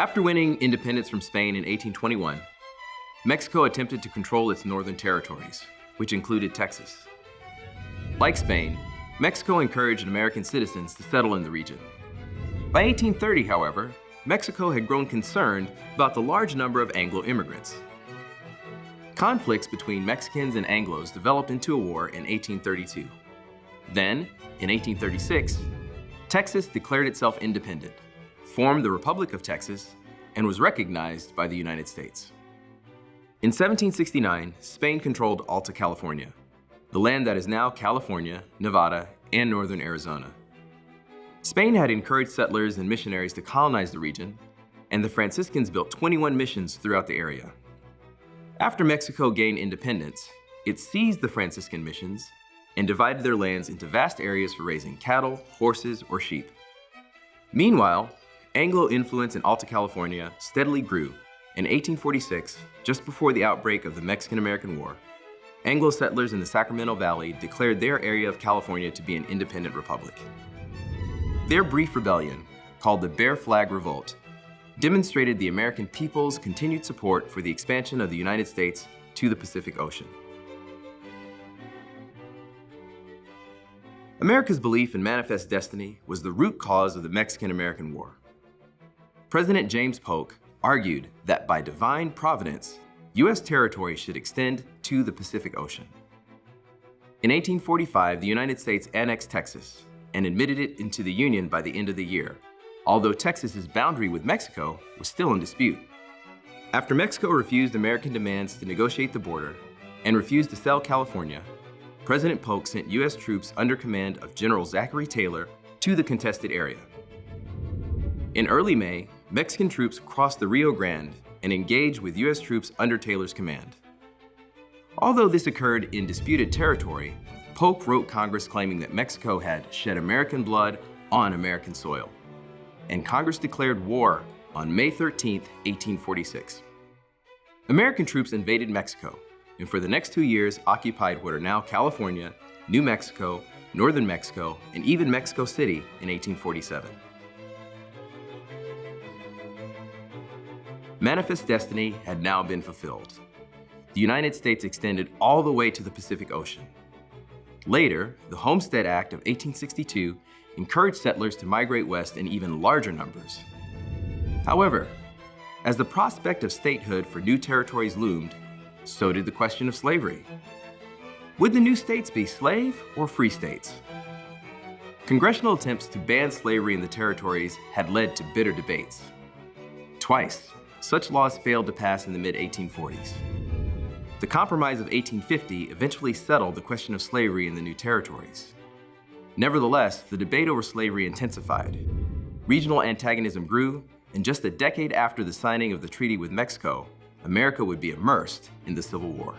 After winning independence from Spain in 1821, Mexico attempted to control its northern territories, which included Texas. Like Spain, Mexico encouraged American citizens to settle in the region. By 1830, however, Mexico had grown concerned about the large number of Anglo immigrants. Conflicts between Mexicans and Anglos developed into a war in 1832. Then, in 1836, Texas declared itself independent, formed the Republic of Texas, and was recognized by the United States. In 1769, Spain controlled Alta California, the land that is now California, Nevada, and northern Arizona. Spain had encouraged settlers and missionaries to colonize the region, and the Franciscans built 21 missions throughout the area. After Mexico gained independence, it seized the Franciscan missions and divided their lands into vast areas for raising cattle, horses, or sheep. Meanwhile, Anglo influence in Alta California steadily grew. In 1846, just before the outbreak of the Mexican-American War, Anglo settlers in the Sacramento Valley declared their area of California to be an independent republic. Their brief rebellion, called the Bear Flag Revolt, demonstrated the American people's continued support for the expansion of the United States to the Pacific Ocean. America's belief in manifest destiny was the root cause of the Mexican-American War. President James Polk argued that by divine providence, U.S. territory should extend to the Pacific Ocean. In 1845, the United States annexed Texas and admitted it into the Union by the end of the year, although Texas's boundary with Mexico was still in dispute. After Mexico refused American demands to negotiate the border and refused to sell California, President Polk sent U.S. troops under command of General Zachary Taylor to the contested area. In early May, Mexican troops crossed the Rio Grande and engaged with U.S. troops under Taylor's command. Although this occurred in disputed territory, Polk wrote Congress claiming that Mexico had shed American blood on American soil, and Congress declared war on May 13, 1846. American troops invaded Mexico, and for the next 2 years occupied what are now California, New Mexico, northern Mexico, and even Mexico City in 1847. Manifest destiny had now been fulfilled. The United States extended all the way to the Pacific Ocean. Later, the Homestead Act of 1862 encouraged settlers to migrate west in even larger numbers. However, as the prospect of statehood for new territories loomed, so did the question of slavery. Would the new states be slave or free states? Congressional attempts to ban slavery in the territories had led to bitter debates. Twice, such laws failed to pass in the mid-1840s. The Compromise of 1850 eventually settled the question of slavery in the new territories. Nevertheless, the debate over slavery intensified. Regional antagonism grew, and just a decade after the signing of the treaty with Mexico, America would be immersed in the Civil War.